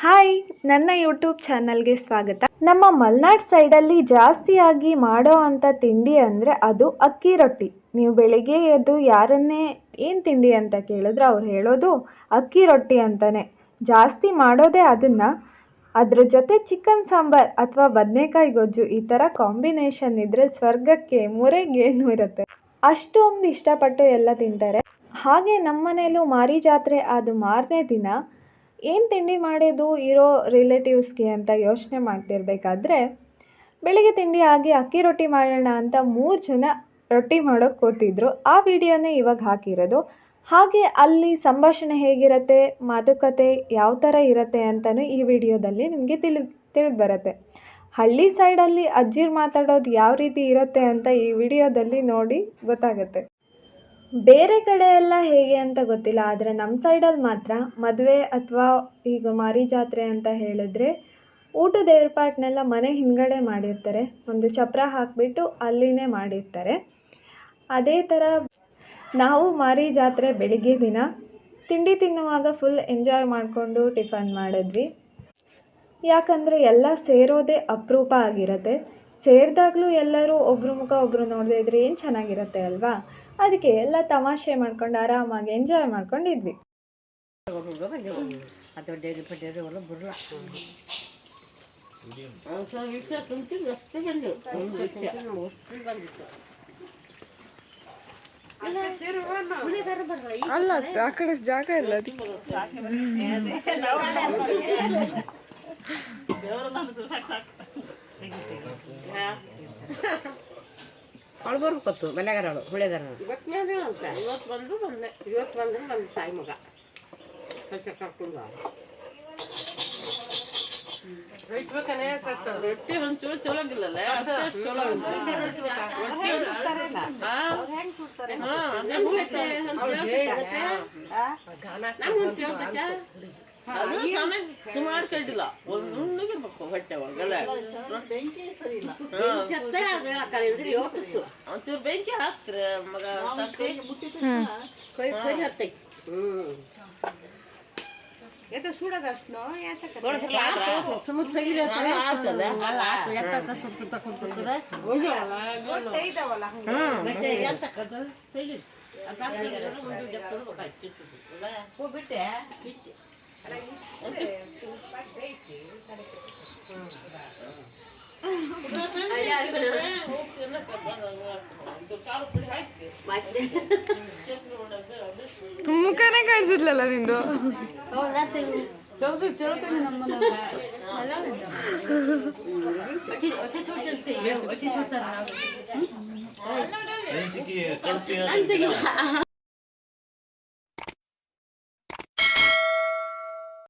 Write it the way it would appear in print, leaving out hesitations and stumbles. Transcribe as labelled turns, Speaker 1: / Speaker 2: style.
Speaker 1: Hi, ನನ್ನ YouTube ಚಾನಲ್ಗೆ ಸ್ವಾಗತ. ನಮ್ಮ ಮಲೆನಾಡು ಸೈಡಲ್ಲಿ ಜಾಸ್ತಿಯಾಗಿ ಮಾಡೋ ಅಂಥ ತಿಂಡಿ ಅಂದರೆ ಅದು ಅಕ್ಕಿ ರೊಟ್ಟಿ. ನೀವು ಬೆಳಿಗ್ಗೆ ಎದ್ದು ಯಾರನ್ನೇ ಏನು ತಿಂಡಿ ಅಂತ ಕೇಳಿದ್ರೆ ಅವ್ರು ಹೇಳೋದು ಅಕ್ಕಿ ರೊಟ್ಟಿ ಅಂತಲೇ. ಜಾಸ್ತಿ ಮಾಡೋದೇ ಅದನ್ನು. ಅದ್ರ ಜೊತೆ ಚಿಕನ್ ಸಾಂಬಾರ್ ಅಥವಾ ಬದನೆಕಾಯಿ ಗೊಜ್ಜು ಈ ಥರ ಕಾಂಬಿನೇಷನ್ ಇದ್ದರೆ ಸ್ವರ್ಗಕ್ಕೆ ಮೂರೆಗೇಣು ಇರುತ್ತೆ. ಅಷ್ಟೊಂದು ಇಷ್ಟಪಟ್ಟು ಎಲ್ಲ ತಿಂತಾರೆ. ಹಾಗೆ ನಮ್ಮ ಮನೇಲೂ ಮಾರಿ ಜಾತ್ರೆ ಆದ ಮಾರನೇ ದಿನ ಏನು ತಿಂಡಿ ಮಾಡೋದು ಇರೋ ರಿಲೇಟಿವ್ಸ್ಗೆ ಅಂತ ಯೋಚನೆ ಮಾಡ್ತಿರ್ಬೇಕಾದ್ರೆ ಬೆಳಿಗ್ಗೆ ತಿಂಡಿ ಆಗಿ ಅಕ್ಕಿ ರೊಟ್ಟಿ ಮಾಡೋಣ ಅಂತ 3 ಜನ ರೊಟ್ಟಿ ಮಾಡೋಕ್ಕೆ ಕೂತಿದ್ರು. ಆ ವಿಡಿಯೋನೇ ಇವಾಗ ಹಾಕಿರೋದು. ಹಾಗೆ ಅಲ್ಲಿ ಸಂಭಾಷಣೆ ಹೇಗಿರುತ್ತೆ, ಮಾತುಕತೆ ಯಾವ ಥರ ಇರುತ್ತೆ ಅಂತಲೂ ಈ ವಿಡಿಯೋದಲ್ಲಿ ನಿಮಗೆ ತಿಳಿದು ಬರುತ್ತೆ. ಹಳ್ಳಿ ಸೈಡಲ್ಲಿ ಅಜ್ಜಿರು ಮಾತಾಡೋದು ಯಾವ ರೀತಿ ಇರುತ್ತೆ ಅಂತ ಈ ವಿಡಿಯೋದಲ್ಲಿ ನೋಡಿ ಗೊತ್ತಾಗುತ್ತೆ. ಬೇರೆ ಕಡೆ ಎಲ್ಲ ಹೇಗೆ ಅಂತ ಗೊತ್ತಿಲ್ಲ, ಆದರೆ ನಮ್ಮ ಸೈಡಲ್ಲಿ ಮಾತ್ರ ಮದುವೆ ಅಥವಾ ಈಗ ಮಾರಿ ಜಾತ್ರೆ ಅಂತ ಹೇಳಿದ್ರೆ ಊಟದ ಏರ್ಪಾಟನ್ನೆಲ್ಲ ಮನೆ ಹಿಂದ್ಗಡೆ ಮಾಡಿರ್ತಾರೆ. ಒಂದು ಚಪ್ರ ಹಾಕಿಬಿಟ್ಟು ಅಲ್ಲಿನೇ ಮಾಡಿರ್ತಾರೆ. ಅದೇ ಥರ ನಾವು ಮಾರಿ ಜಾತ್ರೆ ಬೆಳಿಗ್ಗೆ ದಿನ ತಿಂಡಿ ತಿನ್ನುವಾಗ ಫುಲ್ ಎಂಜಾಯ್ ಮಾಡಿಕೊಂಡು ಟಿಫನ್ ಮಾಡಿದ್ವಿ. ಯಾಕಂದರೆ ಎಲ್ಲ ಸೇರೋದೇ ಅಪರೂಪ ಆಗಿರುತ್ತೆ. ಸೇರಿದಾಗಲೂ ಎಲ್ಲರೂ ಒಬ್ರ ಮುಖ ಒಬ್ಬರು ನೋಡದೇ ಇದ್ರೆ ಏನು ಚೆನ್ನಾಗಿರುತ್ತೆ ಅಲ್ವಾ. ಅದಕ್ಕೆ ಎಲ್ಲ ತಮಾಷೆ ಮಾಡ್ಕೊಂಡು ಆರಾಮಾಗಿ ಎಂಜಾಯ್ ಮಾಡ್ಕೊಂಡಿದ್ವಿ.
Speaker 2: ಅಲ್ಲ ಆ ಕಡೆ ಜಾಗ ಇಲ್ಲ.
Speaker 3: ಅವಳು ಬರ್ಬೇಕತ್ತು ಬೆಲೆಗಾರಳು ಹುಳೆಗಾರಳು
Speaker 4: ಇವತ್ತು ಬಂದ್ರೆ ನನ್ನ ತಾಯಿ ಮಗ ಕರ್ಕೊಂಡು ರೊಟ್ಟಿ ಒಂಚೂರು ಚಲೋಗಿಲ್ಲಲ್ಲ ಅದು ಸಮಯ ಸುಮಾರು ಕಟ್ಟಿಲ್ಲ ಒಂದು ನುಣ್ಣಿಗಿರ್ಬೇಕು ಹೊಟ್ಟೆ ಒಳಗೆಲ್ಲ ಒಂಚೂರು ಬೆಂಕಿ ಹಾಕ್ತಾರೆ ಮಗ ಸಾಕ್ಷಿ ಹತ್ತೈತಿ.
Speaker 2: ಮುಖನೇ ಕಾಣಿಸಿದ್ಲಲ್ಲ ನಿಂದು.